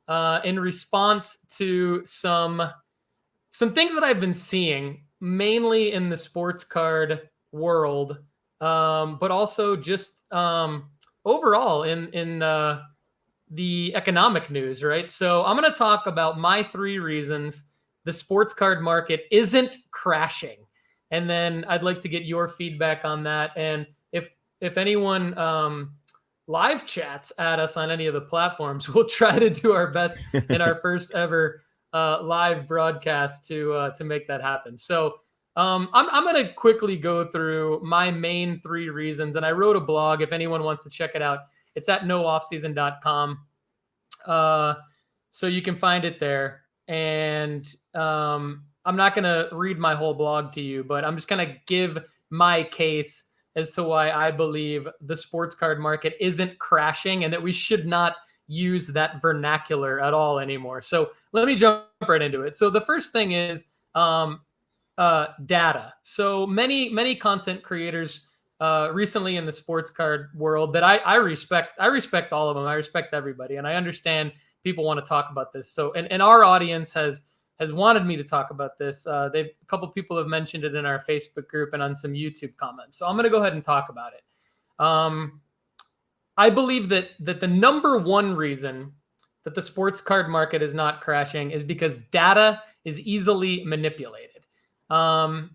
in response to some things that I've been seeing, mainly in the sports card world, but also just overall in the economic news, right? So I'm going to talk about my 3 reasons the sports card market isn't crashing, and then I'd like to get your feedback on that. And if anyone live chats at us on any of the platforms, we'll try to do our best in our first ever live broadcast to make that happen. So I'm going to quickly go through my main 3 reasons, and I wrote a blog. If anyone wants to check it out, it's at nooffseason.com. So you can find it there. And I'm not going to read my whole blog to you, but I'm just going to give my case as to why I believe the sports card market isn't crashing and that we should not use that vernacular at all anymore. So let me jump right into it. So the first thing is data. So many content creators recently in the sports card world that I respect all of them. I respect everybody, and I understand people want to talk about this. So and our audience has wanted me to talk about this. A couple people have mentioned it in our Facebook group and on some YouTube comments. So I'm going to go ahead and talk about it. I believe that the number one reason that the sports card market is not crashing is because data is easily manipulated. And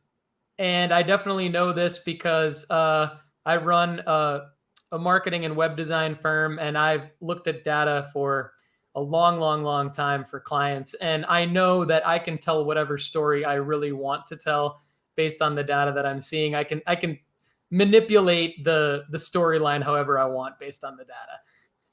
I definitely know this because I run a marketing and web design firm, and I've looked at data for a long time for clients. And I know that I can tell whatever story I really want to tell based on the data that I'm seeing. I can manipulate the storyline however I want based on the data.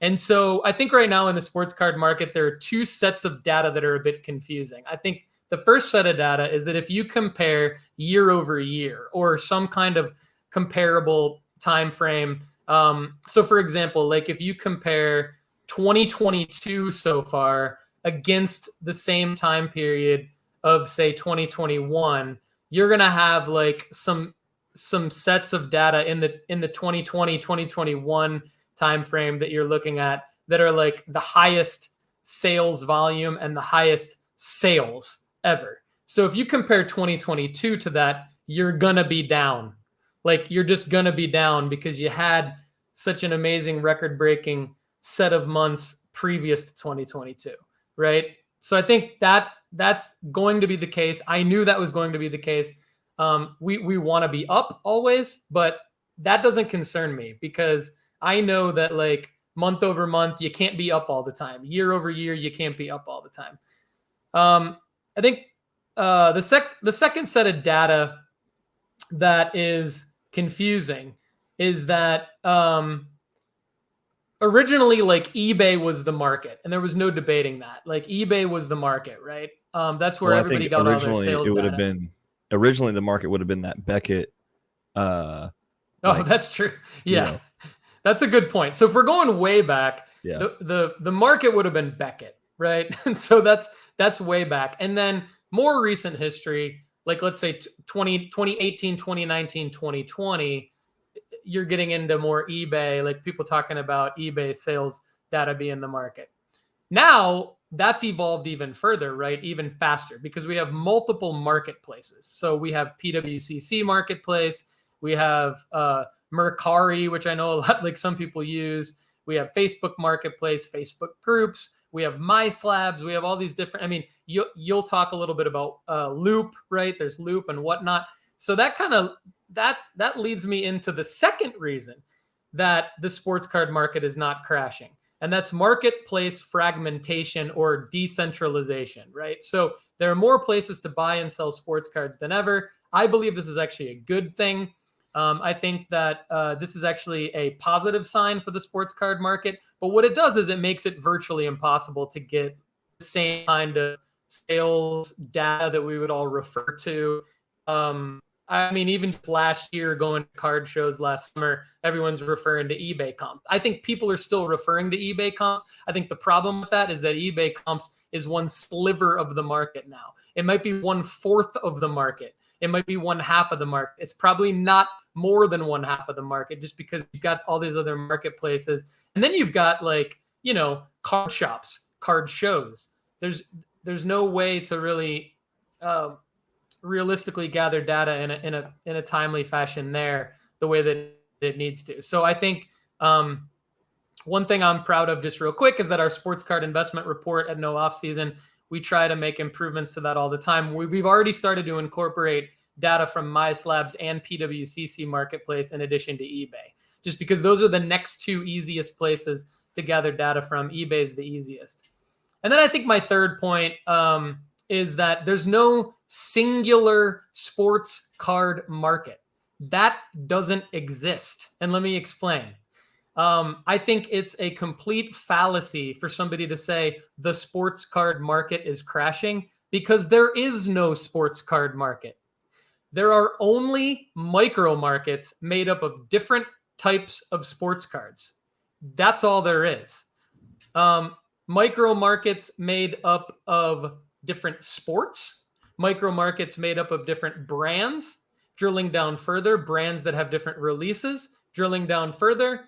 And so I think right now in the sports card market, there are 2 sets of data that are a bit confusing. I think the first set of data is that if you compare year over year or some kind of comparable time frame, so for example, like if you compare 2022 so far against the same time period of say 2021, you're going to have like some sets of data in the 2020 2021 time frame that you're looking at that are like the highest sales volume and the highest sales ever. So if you compare 2022 to that, you're going to be down. Like you're just going to be down because you had such an amazing record breaking set of months previous to 2022, right? So I think that's going to be the case. I knew that was going to be the case. We want to be up always, but that doesn't concern me because I know that like month over month, you can't be up all the time. Year over year, you can't be up all the time. I think the second set of data that is confusing is that originally like eBay was the market, and there was no debating that. Like eBay was the market, right? That's where everybody got all their sales data. Originally the market would have been that Beckett. That's true. Yeah, that's a good point. So if we're going way back, the market would have been Beckett, right? And so that's way back. And then more recent history, like let's say 2018, 2019, 2020, you're getting into more eBay, like people talking about eBay sales data being the market. Now that's evolved even further, right? Even faster because we have multiple marketplaces. So we have PWCC marketplace, we have Mercari, which I know a lot, like some people use. We have Facebook marketplace, Facebook groups. We have MySlabs. We have all these different. I mean, you'll talk a little bit about Loop, right? There's Loop and whatnot. So that leads me into the second reason that the sports card market is not crashing, and that's marketplace fragmentation or decentralization, right? So there are more places to buy and sell sports cards than ever. I believe this is actually a good thing. I think that this is actually a positive sign for the sports card market. But what it does is it makes it virtually impossible to get the same kind of sales data that we would all refer to. I mean, even last year going to card shows last summer, everyone's referring to eBay comps. I think people are still referring to eBay comps. I think the problem with that is that eBay comps is one sliver of the market now. It might be 1/4 of the market. It might be 1/2 of the market. It's probably not more than 1/2 of the market just because you've got all these other marketplaces. And then you've got like, card shops. card shows. There's no way to really realistically gather data in a timely fashion there the way that it needs to. So I think one thing I'm proud of just real quick is that our sports card investment report at No Off Season, we try to make improvements to that all the time. We've already started to incorporate data from MySlabs and PWCC Marketplace in addition to eBay, just because those are the next two easiest places to gather data from. eBay is the easiest. And then I think my third point is that there's no singular sports card market. That doesn't exist. And let me explain. I think it's a complete fallacy for somebody to say the sports card market is crashing, because there is no sports card market. There are only micro markets made up of different types of sports cards. That's all there is. Micro markets made up of different sports, micro markets made up of different brands, drilling down further, brands that have different releases, drilling down further,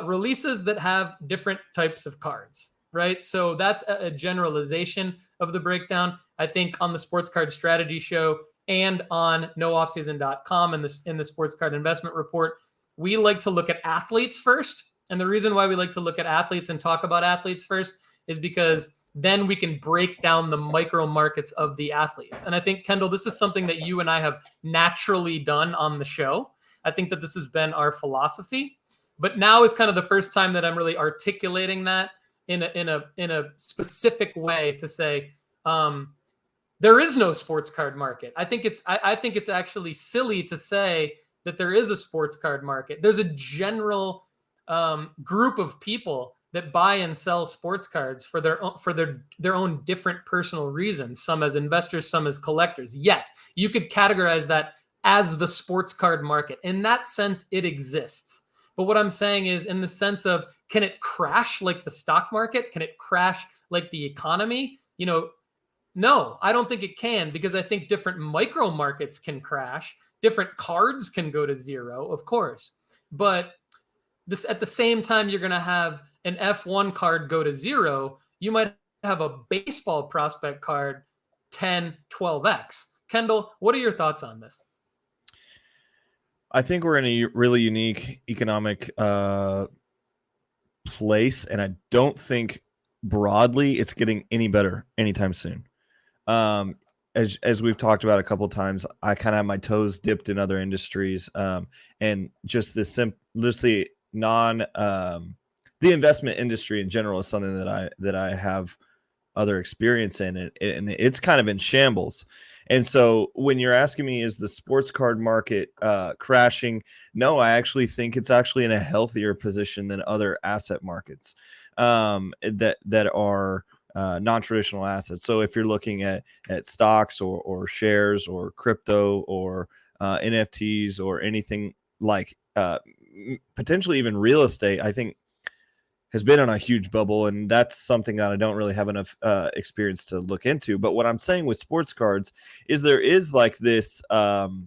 releases that have different types of cards, right? So that's a generalization of the breakdown. I think on the Sports Card Strategy Show and on nooffseason.com and in the Sports Card Investment Report, we like to look at athletes first. And the reason why we like to look at athletes and talk about athletes first is because then we can break down the micro markets of the athletes. And I think, Kendall, this is something that you and I have naturally done on the show. I think that this has been our philosophy. But now is kind of the first time that I'm really articulating that in a specific way to say there is no sports card market. I think it's actually silly to say that there is a sports card market. There's a general group of people that buy and sell sports cards for their own different personal reasons. Some as investors, some as collectors. Yes, you could categorize that as the sports card market. In that sense, it exists. But what I'm saying is, in the sense of, can it crash like the stock market? Can it crash like the economy? No, I don't think it can, because I think different micro markets can crash. Different cards can go to zero, of course. But this, at the same time, you're going to have an F1 card go to zero. You might have a baseball prospect card 10, 12x. Kendall, what are your thoughts on this? I think we're in a really unique economic place, and I don't think broadly it's getting any better anytime soon. As we've talked about a couple of times, I kind of have my toes dipped in other industries, and just the investment industry in general is something that I have other experience in, and it's kind of in shambles. And so when you're asking me, is the sports card market crashing? No, I actually think it's actually in a healthier position than other asset markets that are non-traditional assets. So if you're looking at stocks or shares or crypto or NFTs or anything like potentially even real estate, I think has been on a huge bubble, and that's something that I don't really have enough experience to look into. But what I'm saying with sports cards is there is like this, the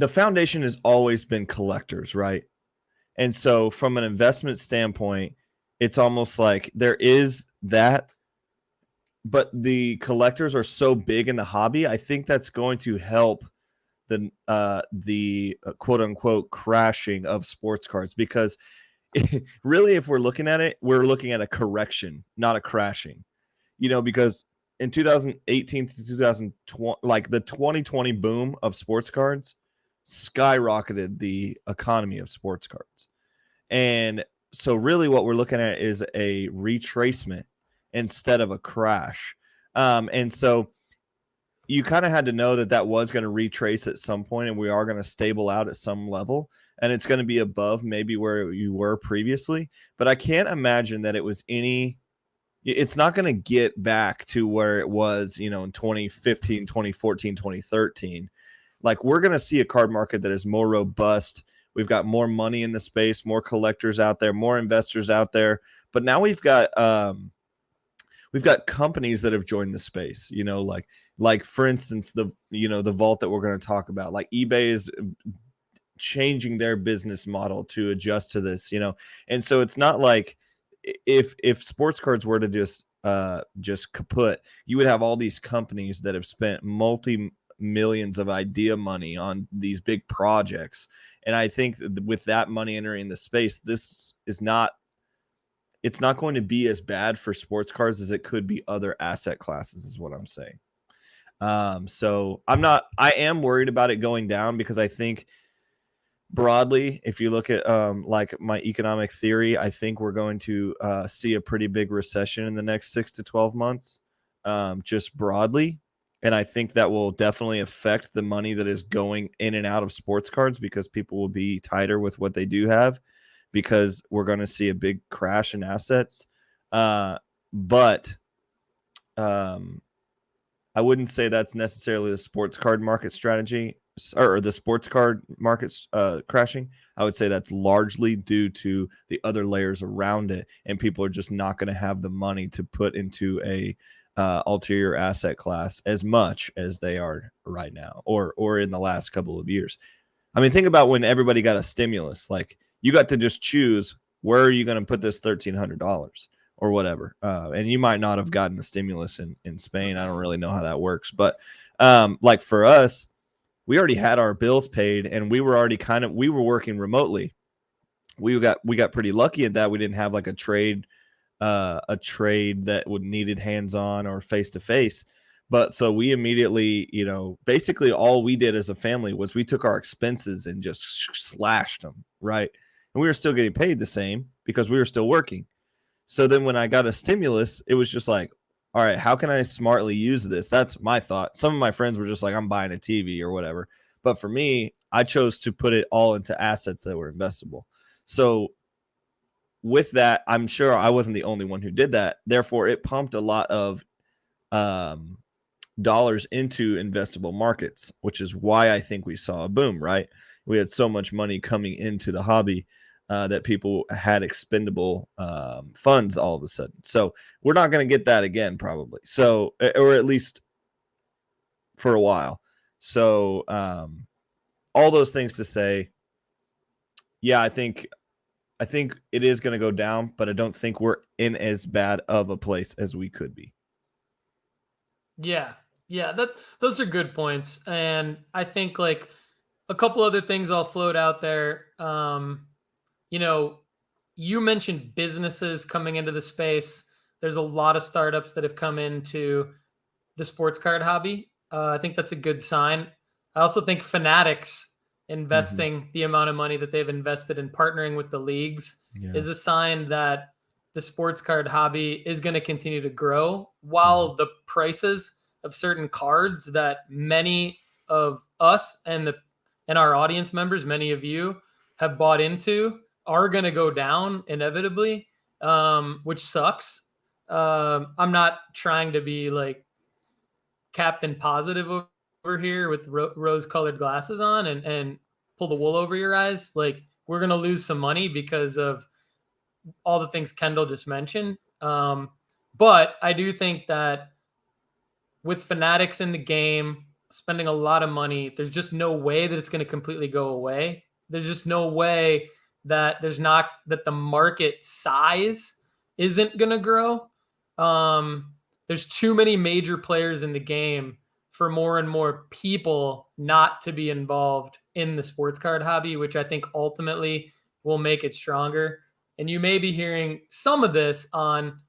foundation has always been collectors, right? And so from an investment standpoint, it's almost like there is that, but the collectors are so big in the hobby, I think that's going to help the quote unquote crashing of sports cards, because really, if we're looking at it, we're looking at a correction, not a crashing, because in 2018 to 2020, like the 2020 boom of sports cards skyrocketed the economy of sports cards. And so really what we're looking at is a retracement instead of a crash. And so you kind of had to know that was going to retrace at some point, and we are going to stable out at some level, and it's going to be above maybe where you were previously. But I can't imagine that it's not going to get back to where it was, in 2015, 2014, 2013. Like, we're going to see a card market that is more robust. We've got more money in the space, more collectors out there, more investors out there. But now we've got companies that have joined the space, like for instance, the vault that we're going to talk about. Like, eBay is changing their business model to adjust to this, and so it's not like if sports cards were to just kaput, you would have all these companies that have spent multi millions of idea money on these big projects. And I think with that money entering the space, this is not, it's not going to be as bad for sports cards as it could be other asset classes, is what I'm saying. So I am worried about it going down, because I think broadly, if you look at like my economic theory, I think we're going to see a pretty big recession in the next 6 to 12 months, just broadly. And I think that will definitely affect the money that is going in and out of sports cards, because people will be tighter with what they do have, because we're going to see a big crash in assets. But I wouldn't say that's necessarily the sports card market strategy, or the sports card markets crashing. I would say that's largely due to the other layers around it, and people are just not going to have the money to put into a ulterior asset class as much as they are right now, or in the last couple of years. I mean, think about when everybody got a stimulus. Like, you got to just choose, where are you going to put this $1,300 or whatever. And you might not have gotten a stimulus in Spain. I don't really know how that works. But like for us, we already had our bills paid, and we were already we were working remotely. We got pretty lucky at that. We didn't have like a trade that would needed hands-on or face-to-face. But so we immediately, basically all we did as a family was we took our expenses and just slashed them, right? And we were still getting paid the same because we were still working. So then when I got a stimulus, it was just like, all right, how can I smartly use this? That's my thought. Some of my friends were just like, I'm buying a TV or whatever. But for me, I chose to put it all into assets that were investable. So with that, I'm sure I wasn't the only one who did that. Therefore, it pumped a lot of dollars into investable markets, which is why I think we saw a boom, right? We had so much money coming into the hobby that people had expendable funds all of a sudden. So we're not going to get that again, probably. So, or at least for a while. So all those things to say, yeah, I think it is going to go down, but I don't think we're in as bad of a place as we could be. Yeah. Yeah, those are good points. And I think like a couple other things I'll float out there. You know, you mentioned businesses coming into the space. There's a lot of startups that have come into the sports card hobby. I think that's a good sign. I also think Fanatics Mm-hmm. investing the amount of money that they've invested in partnering with the leagues Yeah. is a sign that the sports card hobby is going to continue to grow, Mm-hmm. while the prices of certain cards that many of us and our audience members, many of you, have bought into are going to go down inevitably, which sucks. I'm not trying to be like Captain Positive over here with rose-colored glasses on and pull the wool over your eyes. Like, we're going to lose some money because of all the things Kendall just mentioned. But I do think that with Fanatics in the game, spending a lot of money, there's just no way that it's going to completely go away. There's just no way that the market size isn't going to grow. There's too many major players in the game for more and more people not to be involved in the sports card hobby, which I think ultimately will make it stronger. And you may be hearing some of this on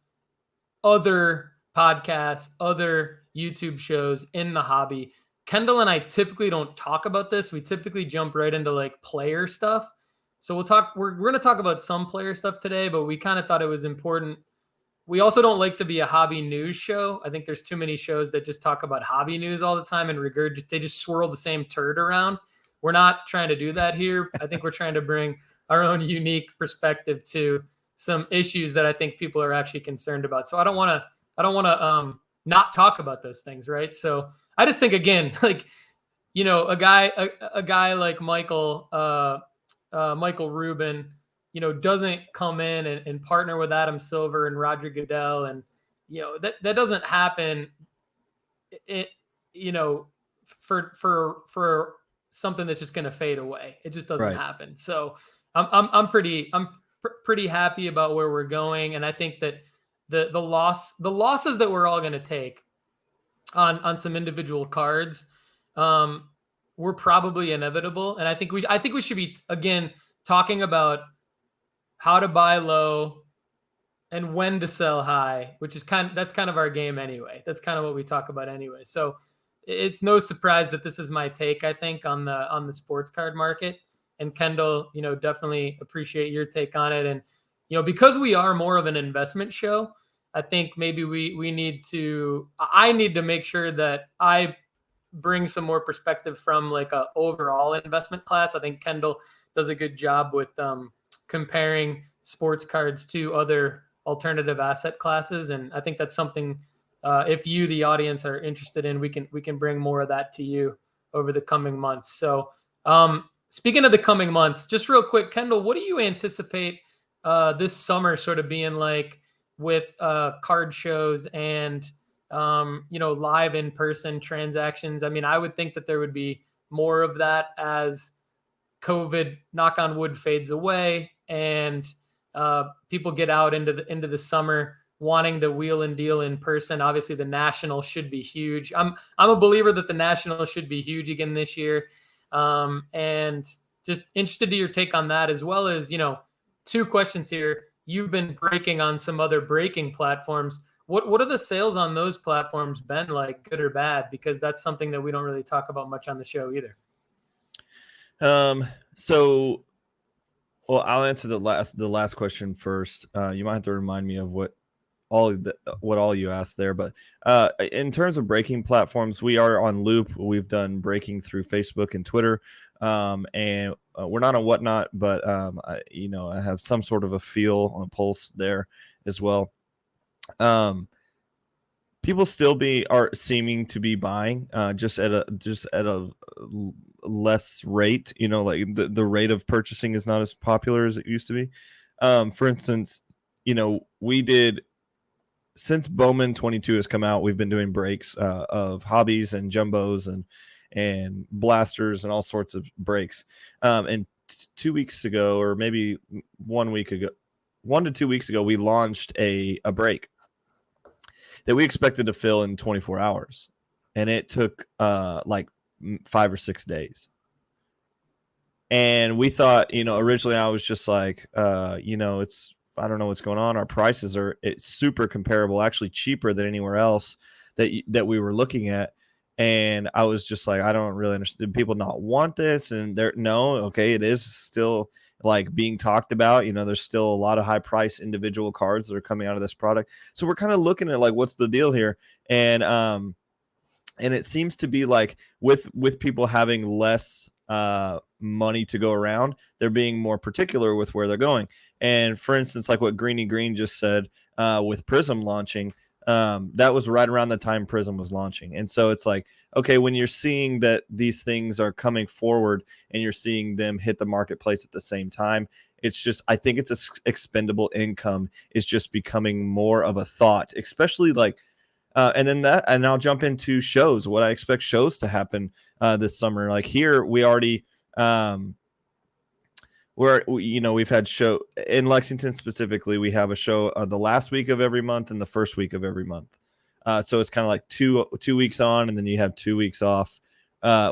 other podcasts, other YouTube shows in the hobby. Kendall and I typically don't talk about this. We typically jump right into like player stuff. So we're going to talk about some player stuff today, but we kind of thought it was important. We also don't like to be a hobby news show. I think there's too many shows that just talk about hobby news all the time and they just swirl the same turd around. We're not trying to do that here. I think we're trying to bring our own unique perspective to some issues that I think people are actually concerned about. So I don't want to not talk about those things, right? So I just think, again, like, a guy like Michael Rubin, doesn't come in and partner with Adam Silver and Roger Goodell, and that doesn't happen. It for something that's just going to fade away. It just doesn't Right. happen. So I'm pretty happy about where we're going, and I think that the losses that we're all going to take on some individual cards were probably inevitable, and I think we should be again talking about how to buy low and when to sell high, which is that's kind of our game anyway. That's kind of what we talk about anyway. So it's no surprise that this is my take, I think, on the sports card market. And Kendall, definitely appreciate your take on it. And because we are more of an investment show, I think maybe I need to make sure that I bring some more perspective from like a overall investment class. I think Kendall does a good job with comparing sports cards to other alternative asset classes, and I think that's something if you, the audience, are interested in, we can bring more of that to you over the coming months. So speaking of the coming months, just real quick, Kendall, what do you anticipate this summer sort of being like with card shows and live in-person transactions? I mean, I would think that there would be more of that as COVID, knock on wood, fades away, and people get out into the summer wanting to wheel and deal in person. Obviously, the National should be huge. I'm a believer that the National should be huge again this year, and just interested to your take on that, as well as two questions here. You've been breaking on some other breaking platforms. What are the sales on those platforms been like, good or bad? Because that's something that we don't really talk about much on the show either. So, well, I'll answer the last question first. You might have to remind me of what all you asked there, but in terms of breaking platforms, we are on Loop. We've done breaking through Facebook and Twitter, and we're not on Whatnot, but I have some sort of a feel on pulse there as well. People still are seeming to be buying just at a less rate. Like the rate of purchasing is not as popular as it used to be. For instance, we did, since Bowman 22 has come out, we've been doing breaks of hobbies and jumbos and blasters and all sorts of breaks. And 2 weeks ago, or maybe 1 week ago, 1 to 2 weeks ago, we launched a break that we expected to fill in 24 hours. And it took like 5 or 6 days. And we thought, originally I was just like, I don't know what's going on. Our prices it's super comparable, actually cheaper than anywhere else that we were looking at. And I was just like, I don't really understand. People not want this? And it is still like being talked about. There's still a lot of high price individual cards that are coming out of this product. So we're kind of looking at like, what's the deal here? And it seems to be like with people having less money to go around, they're being more particular with where they're going. And for instance, like what Greeny Green just said with Prism launching, that was right around the time Prism was launching. And so it's like, okay, when you're seeing that these things are coming forward and you're seeing them hit the marketplace at the same time, it's just, I think it's expendable income is just becoming more of a thought, especially like, and I'll jump into shows, what I expect shows to happen this summer. Like here, we already, we've had show in Lexington specifically. We have a show the last week of every month and the first week of every month. So it's kind of like two weeks on, and then you have 2 weeks off,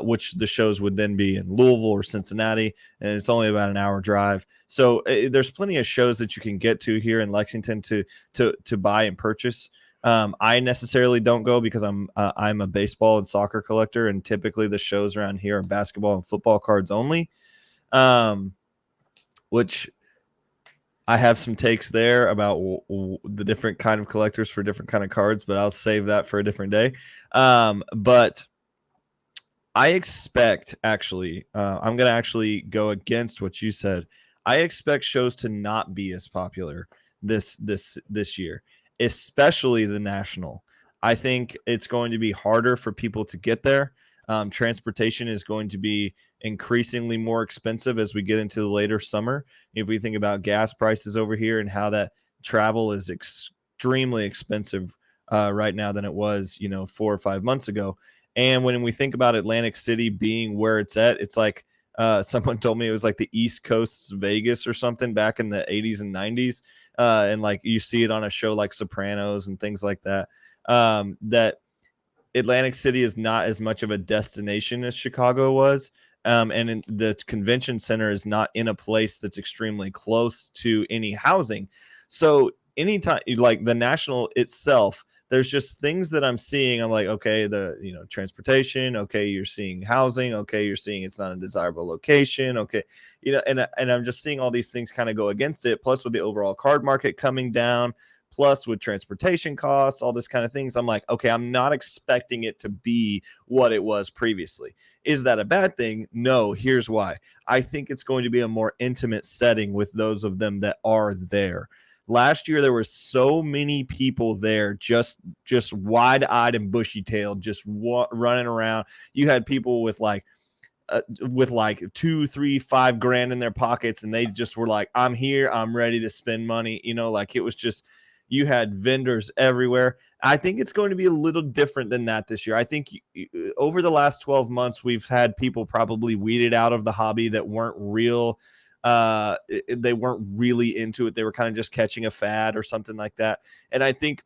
which the shows would then be in Louisville or Cincinnati, and it's only about an hour drive. So there's plenty of shows that you can get to here in Lexington to buy and purchase. I necessarily don't go because I'm a baseball and soccer collector, and typically the shows around here are basketball and football cards only. Which I have some takes there about the different kind of collectors for different kind of cards, but I'll save that for a different day. But I expect, actually, I'm going to actually go against what you said. I expect shows to not be as popular this year, especially the National. I think it's going to be harder for people to get there. Transportation is going to be increasingly more expensive as we get into the later summer. If we think about gas prices over here and how that travel is extremely expensive right now than it was, 4 or 5 months ago. And when we think about Atlantic City being where it's at, it's like Someone told me it was like the East Coast's Vegas or something back in the 80s and 90s. And like you see it on a show like Sopranos and things like that. That Atlantic City is not as much of a destination as Chicago was. And the convention center is not in a place that's extremely close to any housing. So anytime, like the National itself, there's just things that I'm seeing. I'm like, okay, transportation. Okay, you're seeing housing. Okay, you're seeing it's not a desirable location. Okay, and I'm just seeing all these things kind of go against it. Plus, with the overall card market coming down, plus with transportation costs, all this kind of things, I'm like, okay, I'm not expecting it to be what it was previously. Is that a bad thing? No. Here's why. I think it's going to be a more intimate setting with those of them that are there. Last year, there were so many people there, just wide-eyed and bushy-tailed, just running around. You had people with like 2, 3, 5 grand in their pockets, and they just were like, I'm here, I'm ready to spend money. Like it was just, you had vendors everywhere. I think it's going to be a little different than that this year. I think over the last 12 months, we've had people probably weeded out of the hobby that weren't real. They weren't really into it. They were kind of just catching a fad or something like that. And I think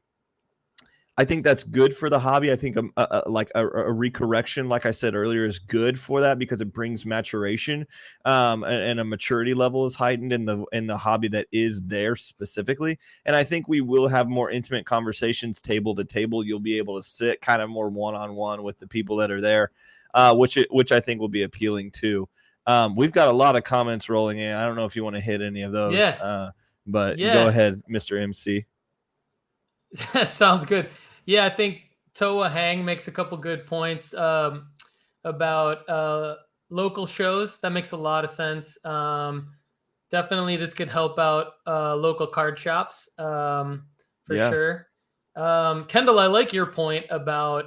that's good for the hobby. I think a recorrection, like I said earlier, is good for that because it brings maturation, and a maturity level is heightened in the hobby that is there specifically. And I think we will have more intimate conversations, table to table. You'll be able to sit kind of more one-on-one with the people that are there, which I think will be appealing too. We've got a lot of comments rolling in. I don't know if you want to hit any of those, but go ahead, Mr. MC. Sounds good. Yeah, I think Toa Hang makes a couple good points about local shows. That makes a lot of sense. Definitely, this could help out local card shops for sure. Kendall, I like your point about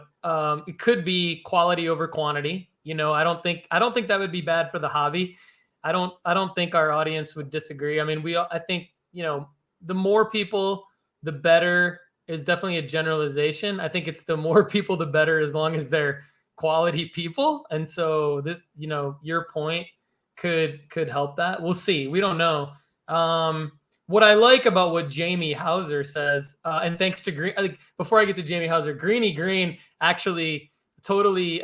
it could be quality over quantity. I don't think that would be bad for the hobby. I don't think our audience would disagree. I mean, I think the more people, the better. Is definitely a generalization. I think it's the more people, the better, as long as they're quality people. And so this, your point could help that. We'll see. We don't know. What I like about what Jamie Hauser says, and thanks to Green, before I get to Jamie Hauser, Greeny Green actually totally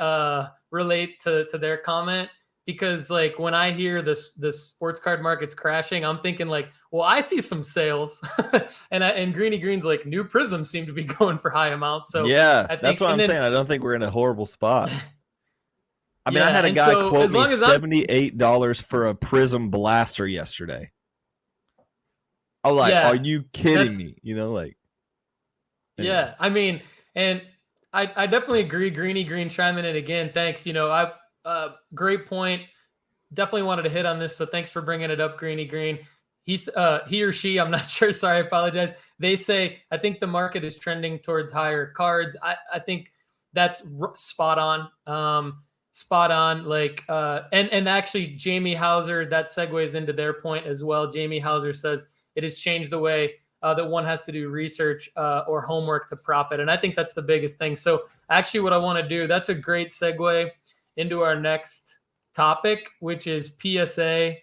relate to their comment. Because like when I hear the sports card market's crashing, I'm thinking like, well, I see some sales, and Greeny Green's like new prisms seem to be going for high amounts. So yeah, that's what I'm saying. I don't think we're in a horrible spot. I mean, I had a guy quote me $78 for a prism blaster yesterday. I was like, are you kidding me? Anyway. Yeah, I mean, and I definitely agree. Greeny Green chiming in again. Thanks. Great point. Definitely wanted to hit on this, so thanks for bringing it up, Greeny Green. He or she, I'm not sure. Sorry, I apologize. They say, I think the market is trending towards higher cards. I think that's spot on. Spot on. Like, and actually, Jamie Hauser, that segues into their point as well. Jamie Hauser says it has changed the way that one has to do research or homework to profit, and I think that's the biggest thing. So, actually, what I want to do, that's a great segue into our next topic, which is PSA